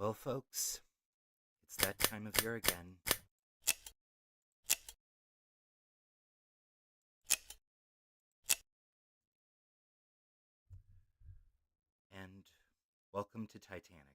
Well, folks, it's that time of year again. And welcome to Titanic.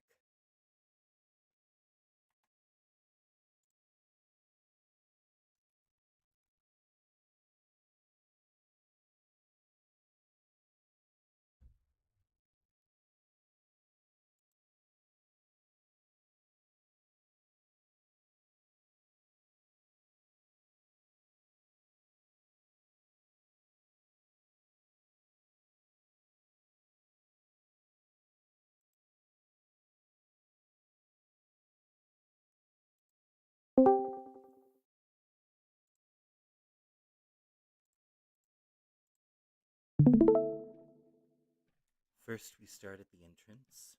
First, we start at the entrance.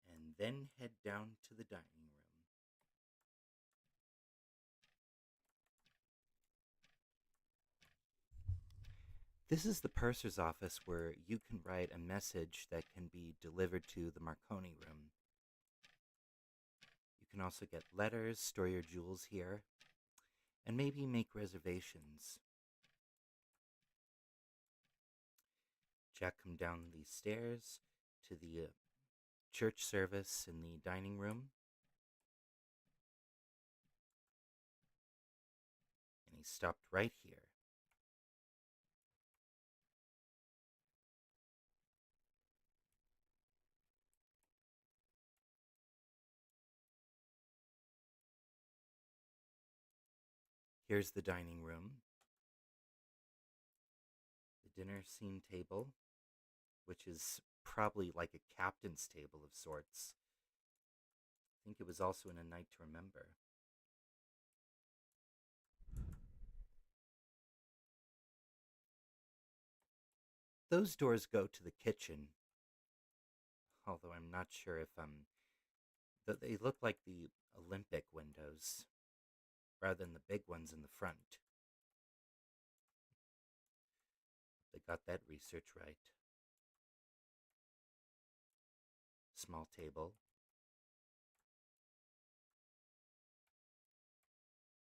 And then head down to the dining room. This is the purser's office where you can write a message that can be delivered to the Marconi room. You can also get letters, store your jewels here, and maybe make reservations. Jack come down these stairs to the church service in the dining room. And he stopped right here. Here's the dining room. The dinner scene table, which is probably like a captain's table of sorts. I think it was also in A Night to Remember. Those doors go to the kitchen, although I'm not sure if they look like the Olympic windows rather than the big ones in the front. They got that research right. Small table.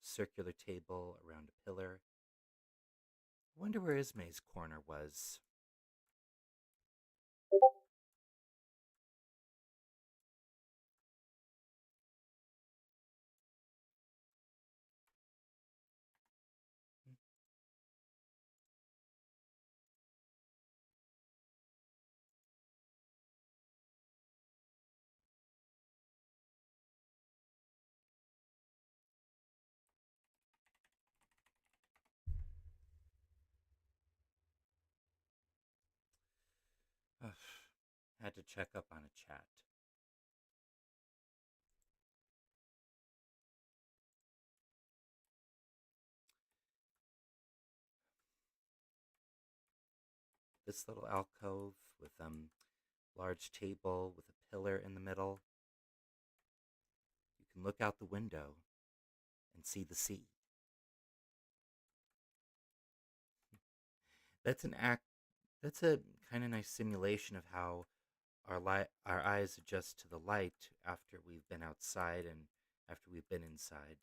Circular table around a pillar. I wonder where Ismay's corner was. Ugh, had to check up on a chat. This little alcove with large table with a pillar in the middle. You can look out the window and see the sea. That's an act. That's a kind of nice simulation of how our eyes adjust to the light after we've been outside and after we've been inside.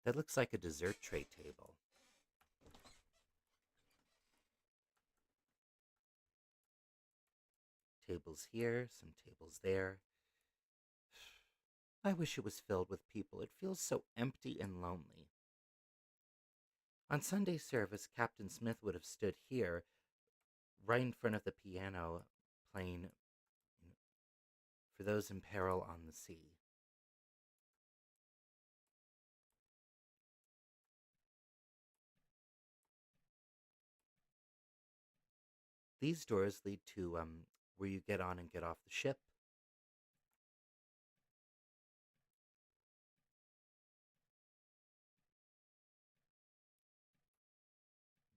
That looks like a dessert tray table. Tables here, some tables there. I wish it was filled with people. It feels so empty and lonely. On Sunday service, Captain Smith would have stood here, right in front of the piano, playing For Those in Peril on the Sea. These doors lead to where you get on and get off the ship.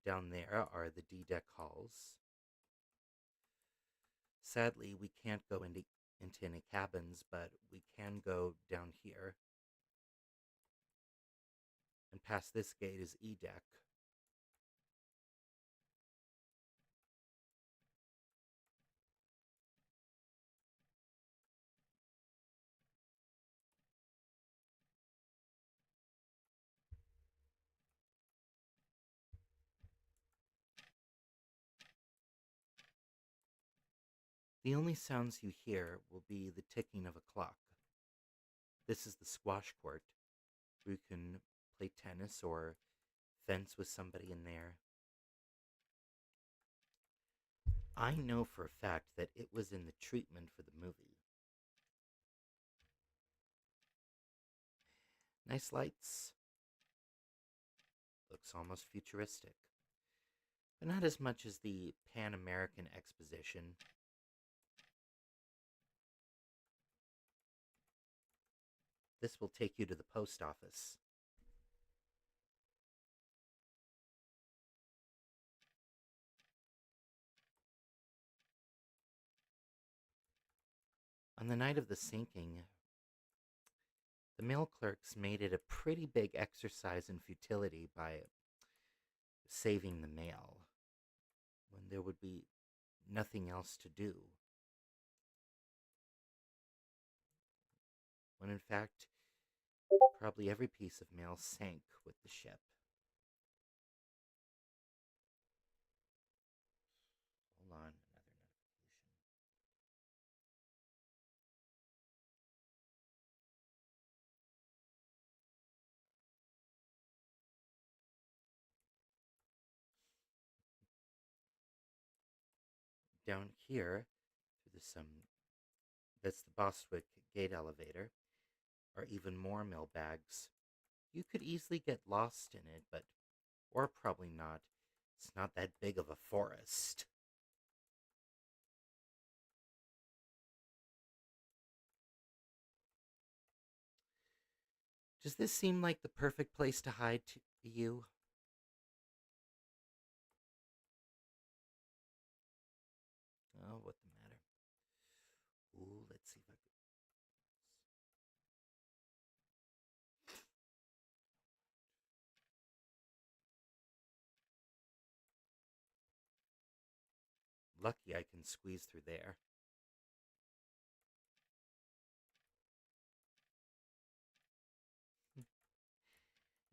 Down there are the D-deck halls. Sadly, we can't go into any cabins, but we can go down here. past this gate is E deck. The only sounds you hear will be the ticking of a clock. This is the squash court, where you can play tennis or fence with somebody in there. I know for a fact that it was in the treatment for the movie. Nice lights. Looks almost futuristic. But not as much as the Pan American Exposition. This will take you to the post office. On the night of the sinking, the mail clerks made it a pretty big exercise in futility by saving the mail when there would be nothing else to do. When in fact, probably every piece of mail sank with the ship. Hold on, another notification. Down here, through that's the Bostwick gate elevator, are even more mail bags. You could easily get lost in it, or probably not. It's not that big of a forest. Does this seem like the perfect place to hide to you? Oh, what the matter? Ooh, let's see if I can. Lucky I can squeeze through there.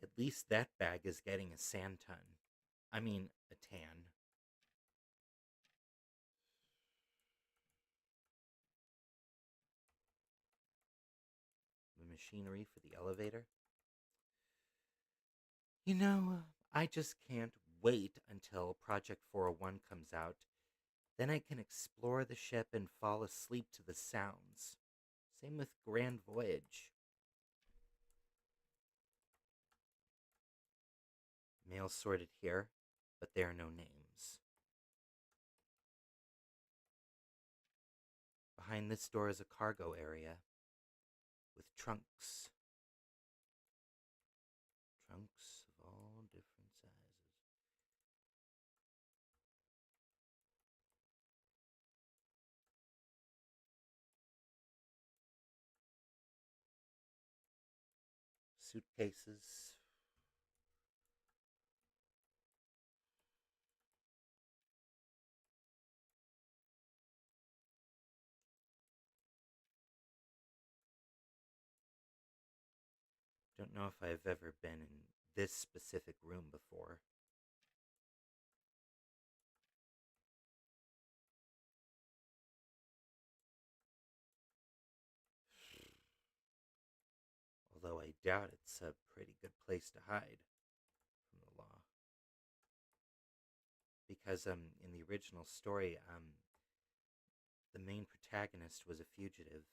At least that bag is getting a sand ton. I mean, a tan. The machinery for the elevator. You know, I just can't wait until Project 401 comes out. Then I can explore the ship and fall asleep to the sounds. Same with Grand Voyage. Mail sorted here, but there are no names. Behind this door is a cargo area with trunks. Trunks of all different sizes. Suitcases. Don't know if I've ever been in this specific room before. Although I doubt it's a pretty good place to hide from the law. Because in the original story, the main protagonist was a fugitive.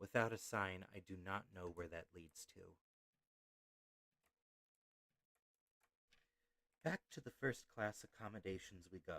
Without a sign, I do not know where that leads to. Back to the first class accommodations we go.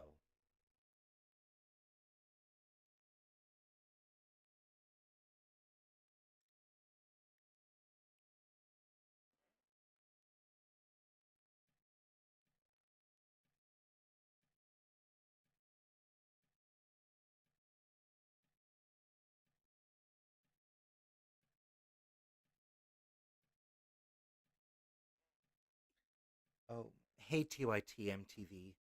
Oh, hey TYT MTV.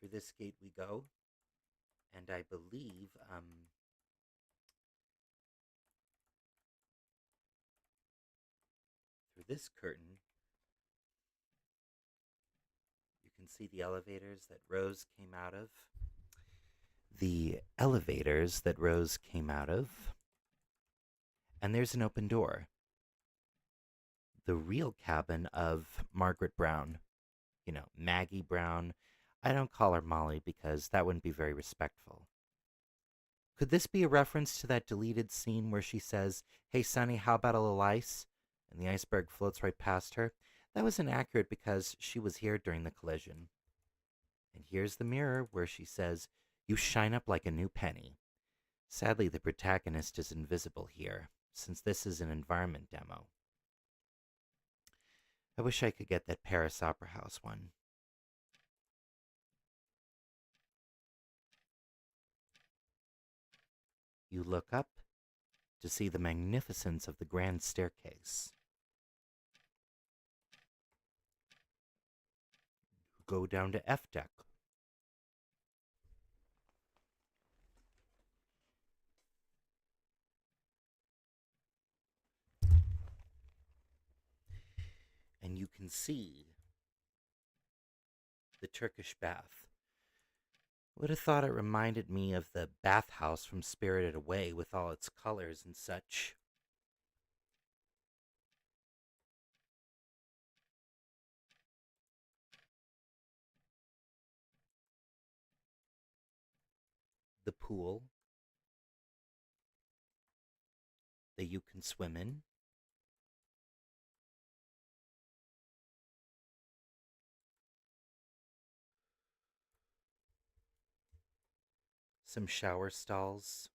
Through this gate we go, and I believe through this curtain you can see the elevators that Rose came out of. The elevators that Rose came out of, and there's an open door. The real cabin of Margaret Brown. You know, Maggie Brown. I don't call her Molly because that wouldn't be very respectful. Could this be a reference to that deleted scene where she says, "Hey, Sonny, how about a little ice?" And the iceberg floats right past her? That was inaccurate because she was here during the collision. And here's the mirror where she says, "You shine up like a new penny." Sadly, the protagonist is invisible here, since this is an environment demo. I wish I could get that Paris Opera House one. You look up to see the magnificence of the grand staircase. Go down to F deck. And you can see the Turkish bath. Would have thought it reminded me of the bathhouse from Spirited Away with all its colors and such. The pool that you can swim in. Some shower stalls,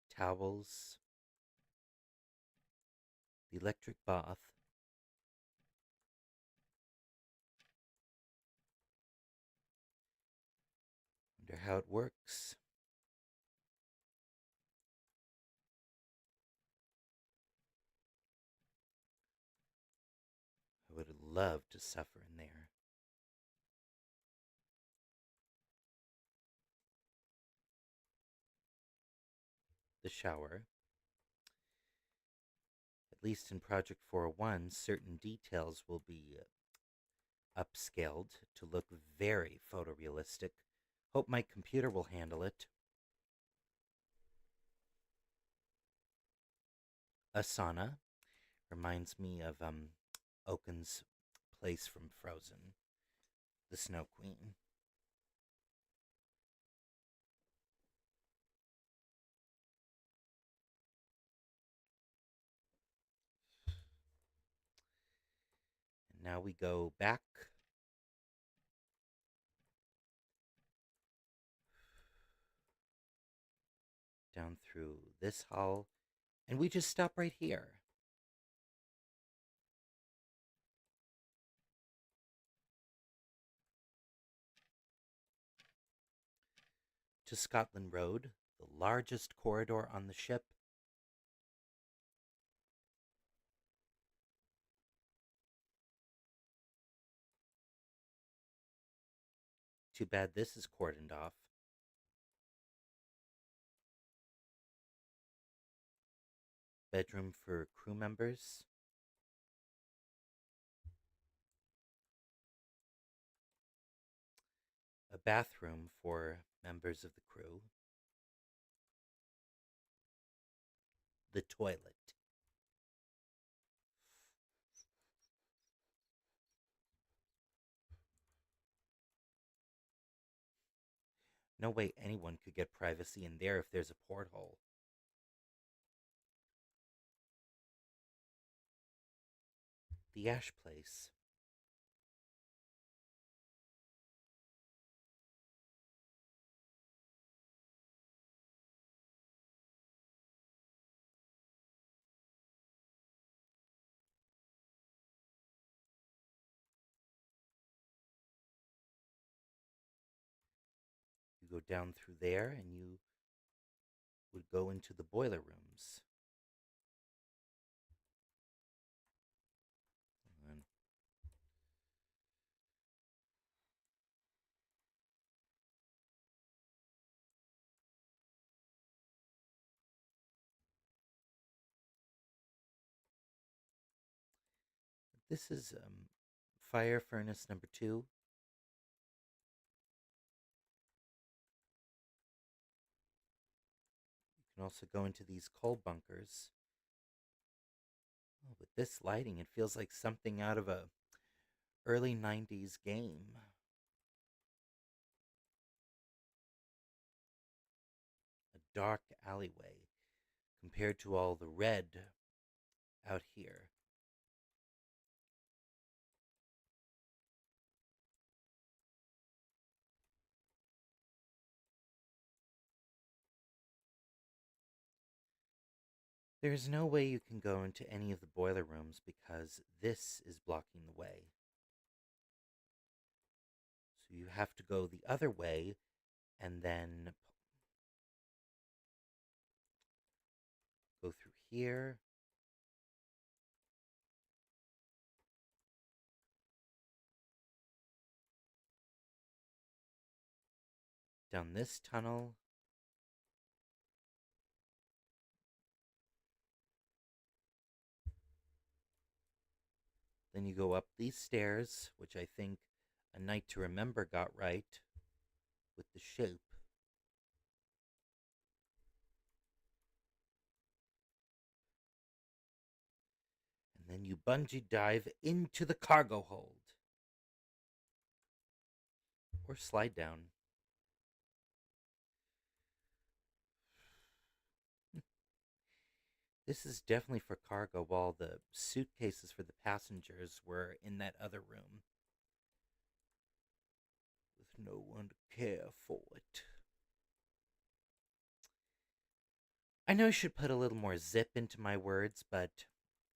towels, the electric bath. Wonder how it works. I would love to suffer in there. The shower. At least in Project 401, certain details will be upscaled to look very photorealistic. Hope my computer will handle it. Asana reminds me of Oaken's place from Frozen, the Snow Queen. And now we go back down through this hall, and we just stop right here. To Scotland Road, the largest corridor on the ship. Too bad this is cordoned off. Bedroom for crew members. A bathroom for members of the crew. The toilet. No way anyone could get privacy in there if there's a porthole. The ash place. You go down through there and you would go into the boiler rooms. And this is fire furnace number 2. You can also go into these coal bunkers. Oh, with this lighting, it feels like something out of a early 90s game. A dark alleyway compared to all the red out here. There's no way you can go into any of the boiler rooms because this is blocking the way. So you have to go the other way and then go through here. Down this tunnel. Then you go up these stairs, which I think A Night to Remember got right with the shape. And then you bungee dive into the cargo hold. Or slide down. This is definitely for cargo, while the suitcases for the passengers were in that other room. With no one to care for it. I know I should put a little more zip into my words, but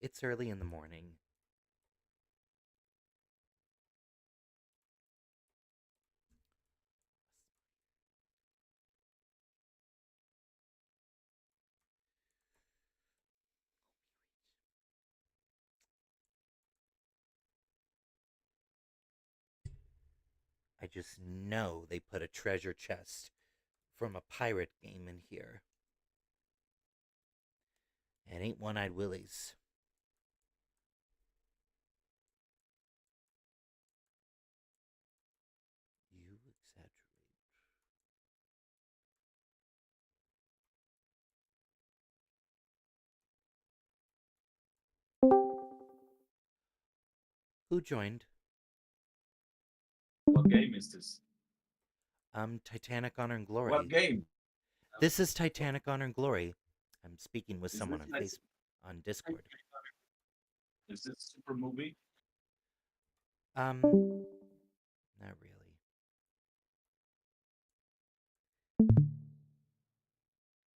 it's early in the morning. I just know they put a treasure chest from a pirate game in here. It ain't One-Eyed Willie's. You exaggerate. Who joined? What game is this? Titanic Honor and Glory. What game? This is Titanic Honor and Glory. I'm speaking with Is someone this on like on Discord. is this super movie? Not really.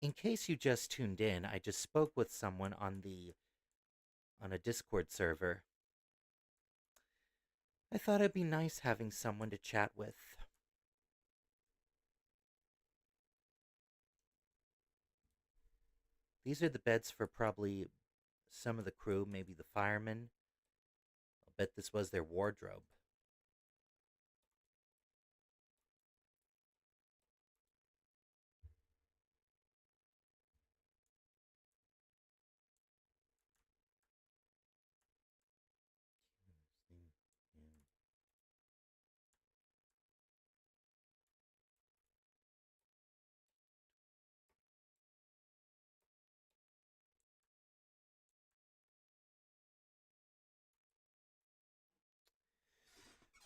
In case you just tuned in, I just spoke with someone on a Discord server. I thought it'd be nice having someone to chat with. These are the beds for probably some of the crew, maybe the firemen. I'll bet this was their wardrobe.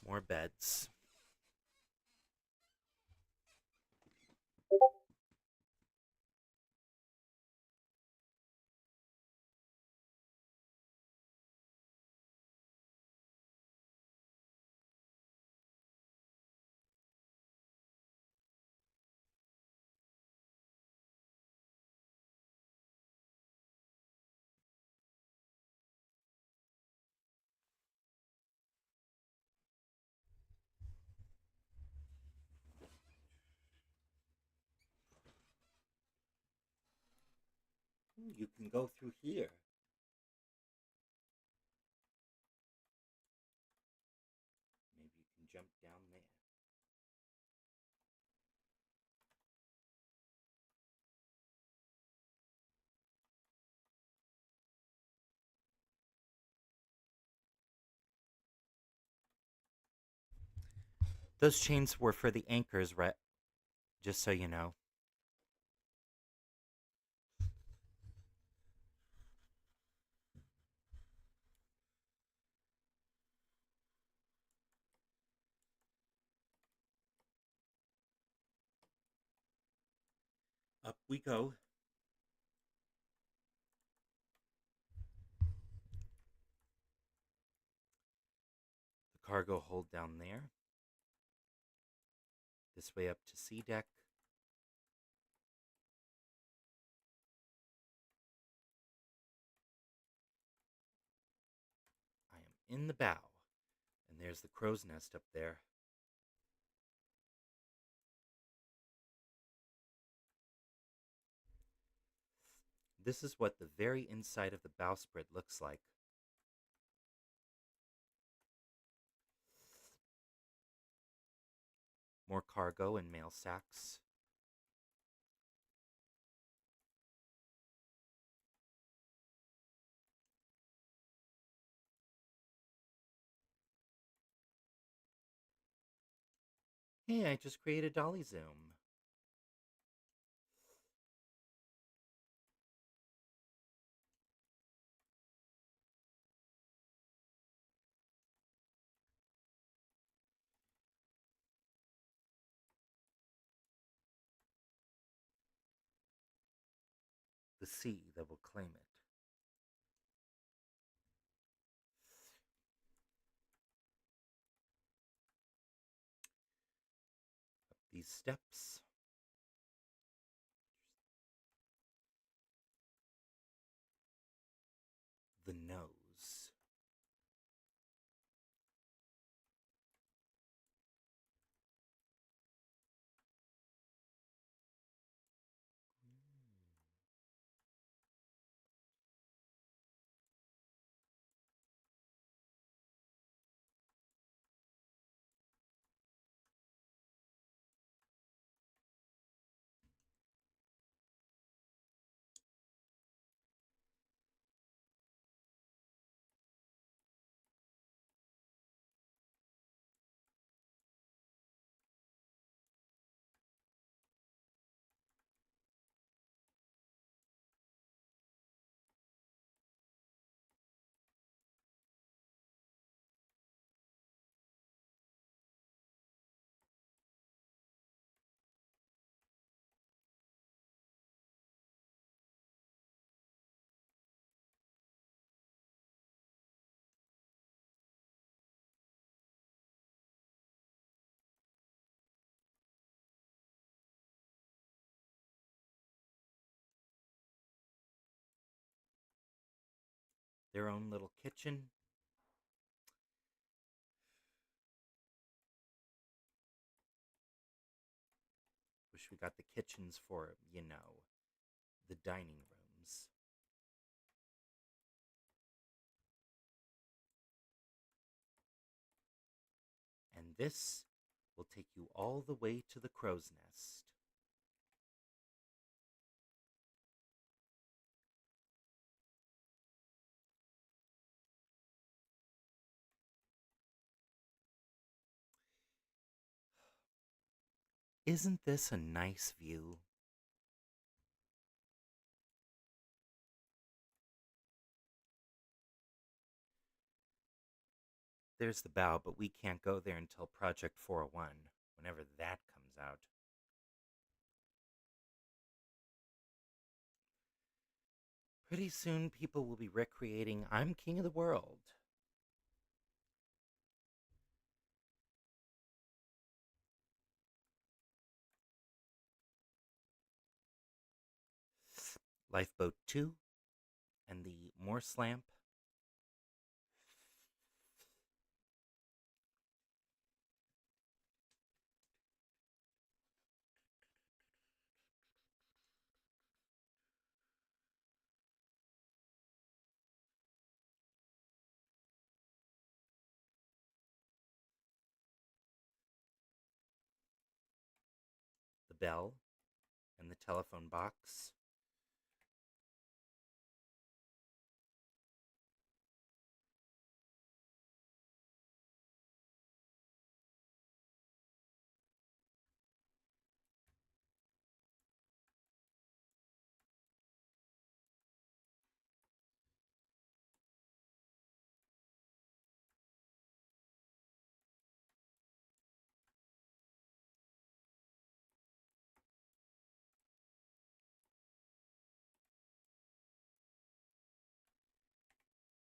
More beds. Ooh, you can go through here. Maybe you can jump down there. Those chains were for the anchors, Rhett, just so you know. Up we go. The cargo hold down there. This way up to C deck. I am in the bow. And there's the crow's nest up there. This is what the very inside of the bowsprit looks like. More cargo and mail sacks. Hey, I just created dolly zoom. The sea that will claim it. Up these steps. The nose. Their own little kitchen. Wish we got the kitchens for, the dining rooms. And this will take you all the way to the crow's nest. Isn't this a nice view? There's the bow, but we can't go there until Project 401, whenever that comes out. Pretty soon, people will be recreating I'm King of the World. Lifeboat 2 and the Morse lamp. the bell and the telephone box.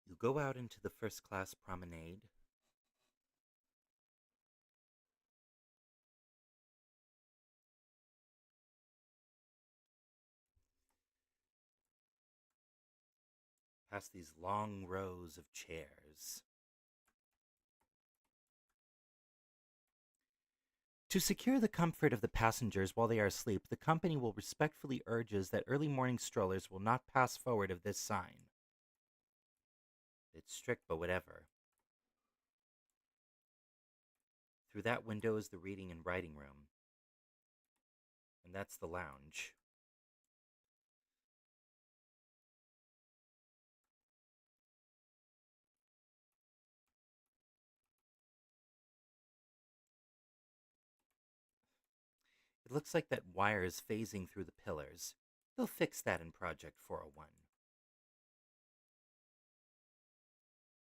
You go out into the first class promenade. Past these long rows of chairs. To secure the comfort of the passengers while they are asleep, the company will respectfully urges that early morning strollers will not pass forward of this sign. It's strict, but whatever. Through that window is the reading and writing room. And that's the lounge. It looks like that wire is phasing through the pillars. They'll fix that in Project 401.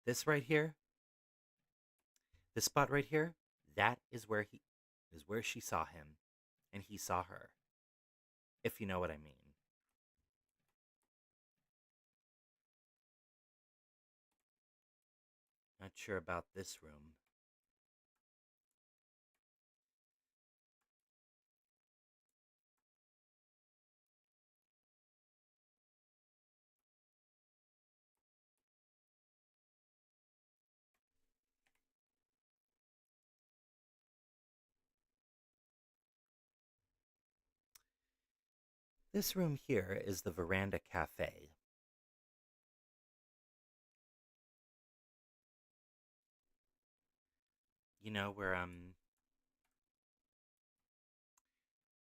This right here, this spot right here, that is where she saw him, and he saw her. If you know what I mean. Not sure about this room. This room here is the Veranda Cafe. You know where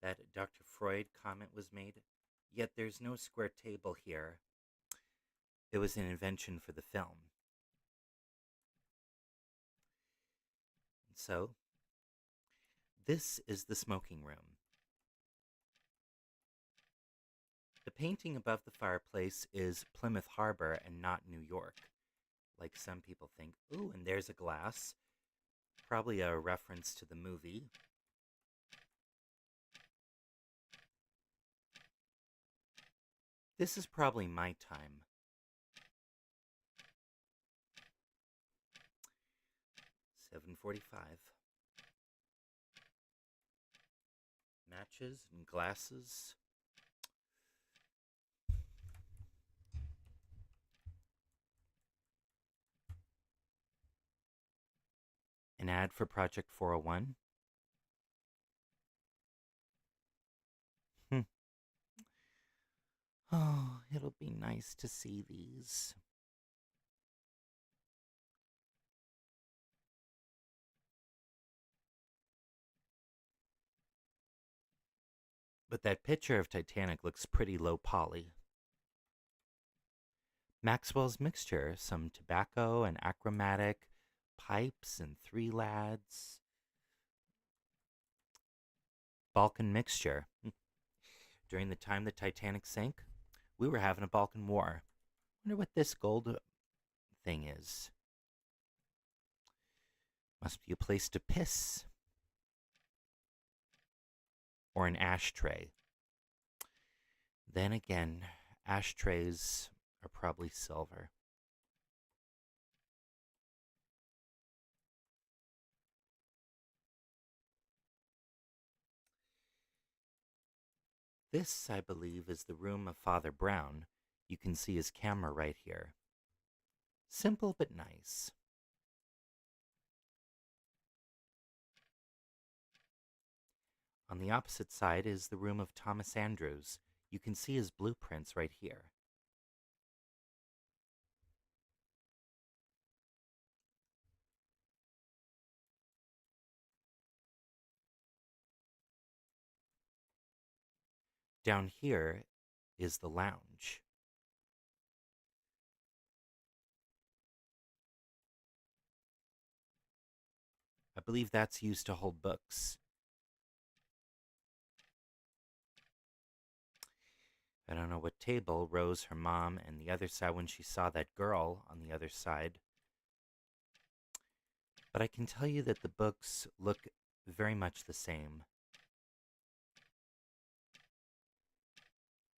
that Dr. Freud comment was made? Yet there's no square table here. It was an invention for the film. So, this is the smoking room. The painting above the fireplace is Plymouth Harbor and not New York, like some people think. Ooh, and there's a glass. Probably a reference to the movie. This is probably my time. $7:45. Matches and glasses. An ad for Project 401. Oh, it'll be nice to see these. But that picture of Titanic looks pretty low poly. Maxwell's mixture, some tobacco and achromatic, pipes and three lads. Balkan mixture. During the time the Titanic sank, we were having a Balkan War. Wonder what this gold thing is. Must be a place to piss. Or an ashtray. Then again, ashtrays are probably silver. This, I believe, is the room of Father Brown. You can see his camera right here. Simple but nice. On the opposite side is the room of Thomas Andrews. You can see his blueprints right here. Down here is the lounge. I believe that's used to hold books. I don't know what table Rose, her mom, and the other side when she saw that girl on the other side. But I can tell you that the books look very much the same.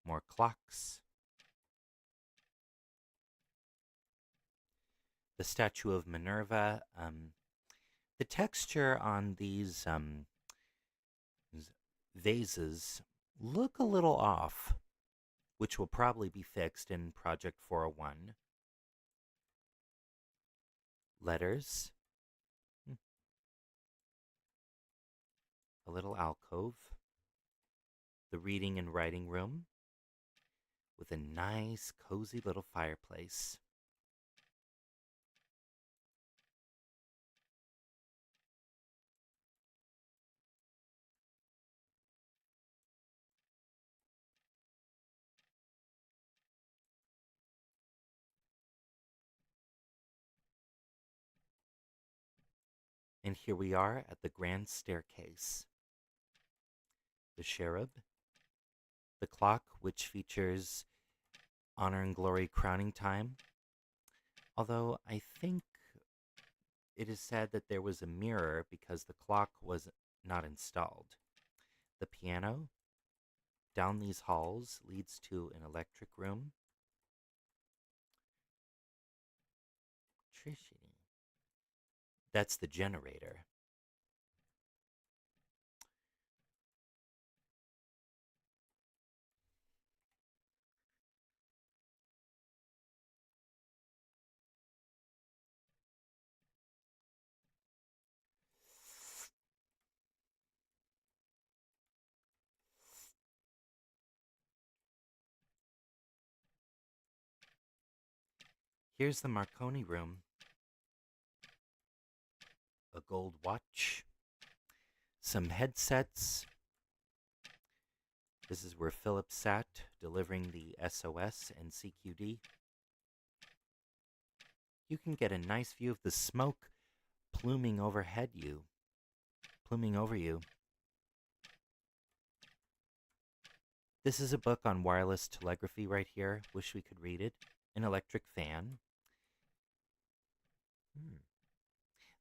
More clocks. The statue of Minerva. The texture on these vases look a little off, which will probably be fixed in Project 401. Letters. A little alcove. The reading and writing room with a nice, cozy little fireplace. And here we are at the grand staircase. The cherub, the clock, which features honor and glory crowning time. Although I think it is said that there was a mirror because the clock was not installed. The piano down these halls leads to an electric room. Trishy. That's the generator. Here's the Marconi room. A gold watch. Some headsets. This is where Philip sat, delivering the SOS and CQD. You can get a nice view of the smoke pluming over you. This is a book on wireless telegraphy right here. Wish we could read it. An electric fan.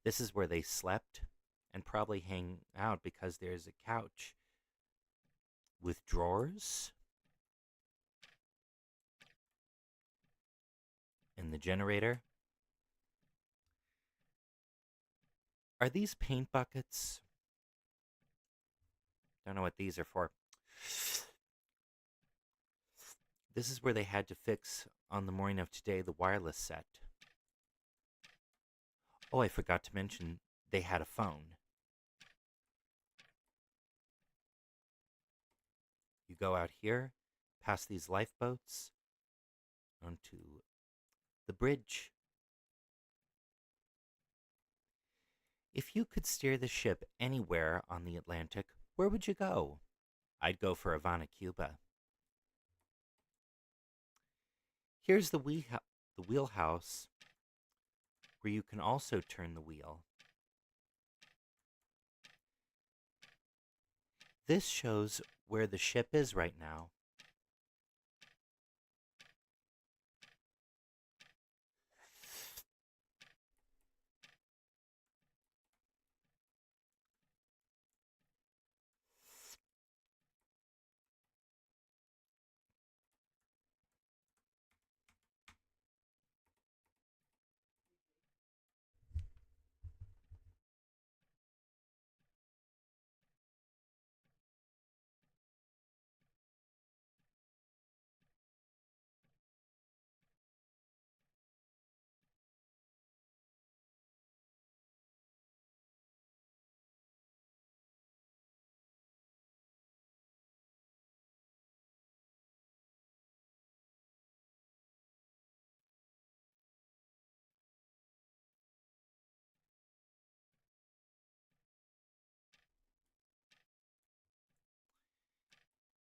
This is where they slept and probably hang out because there's a couch with drawers. And the generator. Are these paint buckets? Don't know what these are for. This is where they had to fix, on the morning of today, the wireless set. Oh, I forgot to mention, they had a phone. You go out here, past these lifeboats, onto the bridge. If you could steer the ship anywhere on the Atlantic, where would you go? I'd go for Havana, Cuba. Here's the wheelhouse, where you can also turn the wheel. This shows where the ship is right now.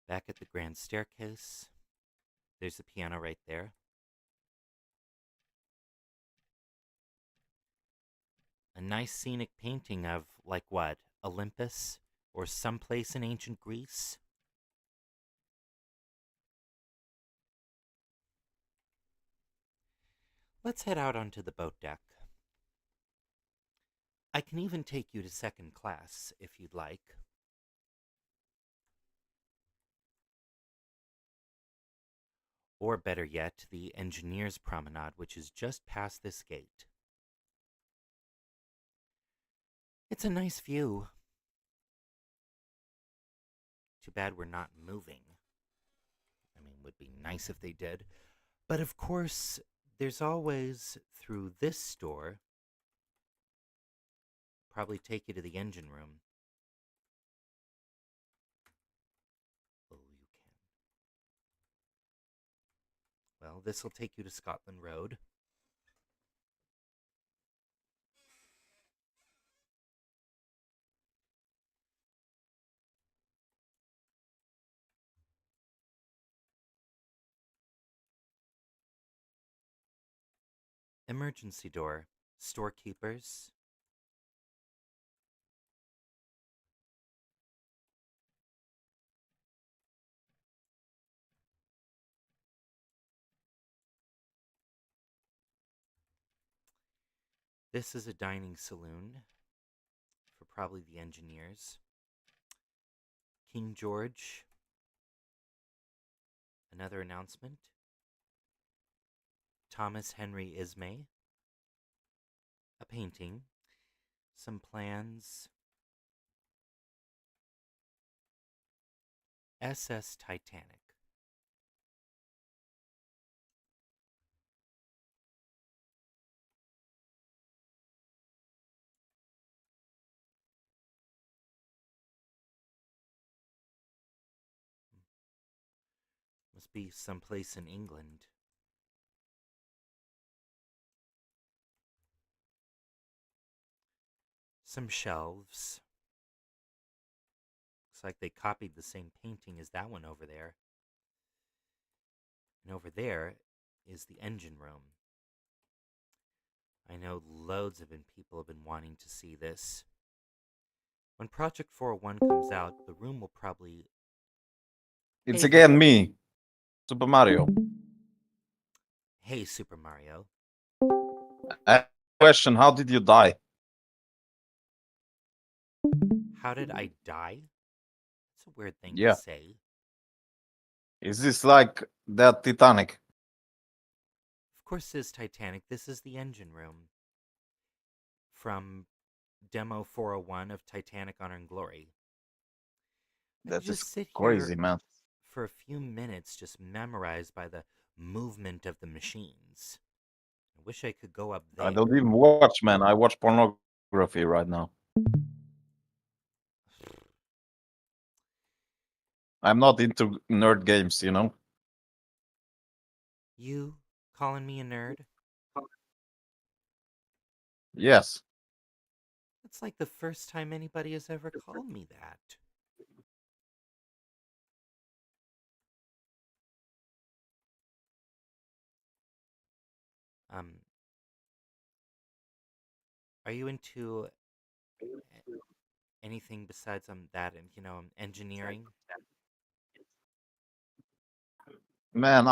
Back at the grand staircase, there's the piano right there. A nice scenic painting of, like what, Olympus or someplace in ancient Greece? Let's head out onto the boat deck. I can even take you to second class if you'd like. Or better yet, the engineer's promenade, which is just past this gate. It's a nice view. Too bad we're not moving. I mean, it would be nice if they did. But of course, there's always, through this door, probably take you to the engine room. Oh, you can. Well, this will take you to Scotland Road. Emergency door. Storekeepers. This is a dining saloon for probably the engineers. King George. Another announcement. Thomas Henry Ismay. A painting. Some plans. SS Titanic. Must be someplace in England. Some shelves. Looks like they copied the same painting as that one over there. And over there is the engine room. I know loads of people have been wanting to see this. When Project 401 comes out, the room will probably... It's Hey, again me, Super Mario. Hey, Super Mario. I have a question. How did you die? How did I die? It's a weird thing to Yeah. say. Is this like that Titanic? Of course, this is Titanic. This is the engine room from Demo 401 of Titanic Honor and Glory. I could That is just sit crazy, here man. for a few minutes, just memorized by the movement of the machines. I wish I could go up there. I don't even watch, man. I watch pornography right now. I'm not into nerd games, you know? You calling me a nerd? Yes. It's like the first time anybody has ever called me that. Um, are you into anything besides that and engineering? Man,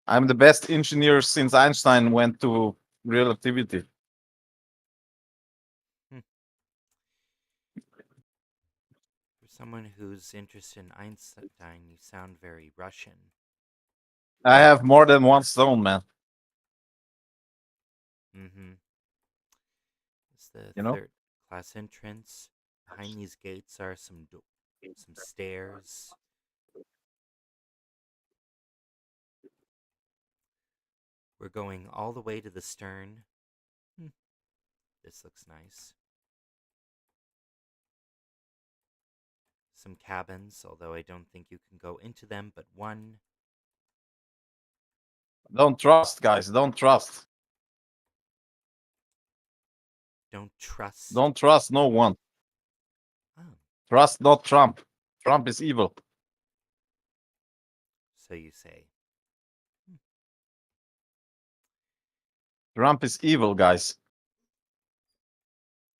I'm the best engineer since Einstein went to relativity. For someone who's interested in Einstein, you sound very Russian. I have more than one stone, man. Mm-hmm. It's the You know? third class entrance. Behind these gates are some stairs. We're going all the way to the stern. This looks nice. Some cabins, although I don't think you can go into them, but one. Don't trust, guys. Don't trust. Don't trust. Don't trust no one. Oh, Trust not Trump. Trump is evil. So you say. Trump is evil, guys.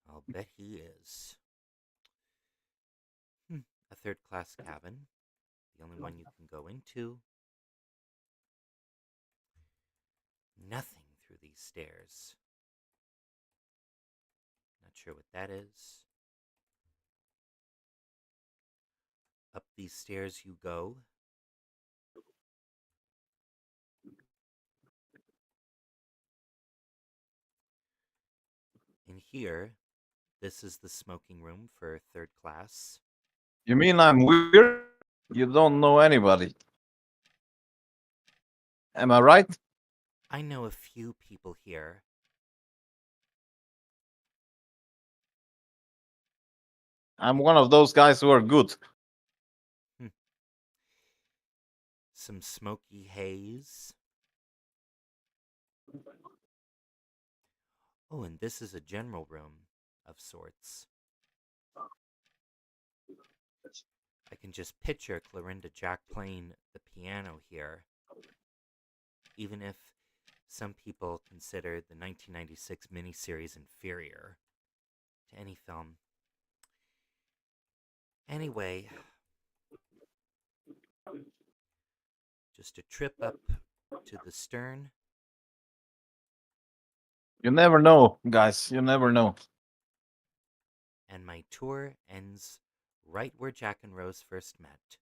I'll bet he is. A third class cabin. The only one you can go into. Nothing through these stairs. Not sure what that is. Up these stairs you go. In here, this is the smoking room for third class. You mean I'm weird? You don't know anybody. Am I right? I know a few people here. I'm one of those guys who are good. Some smoky haze. Oh, and this is a general room of sorts. I can just picture Clorinda Jack playing the piano here. Even if some people consider the 1996 miniseries inferior to any film. Anyway, just a trip up to the stern. You never know, guys. You never know. And my tour ends right where Jack and Rose first met.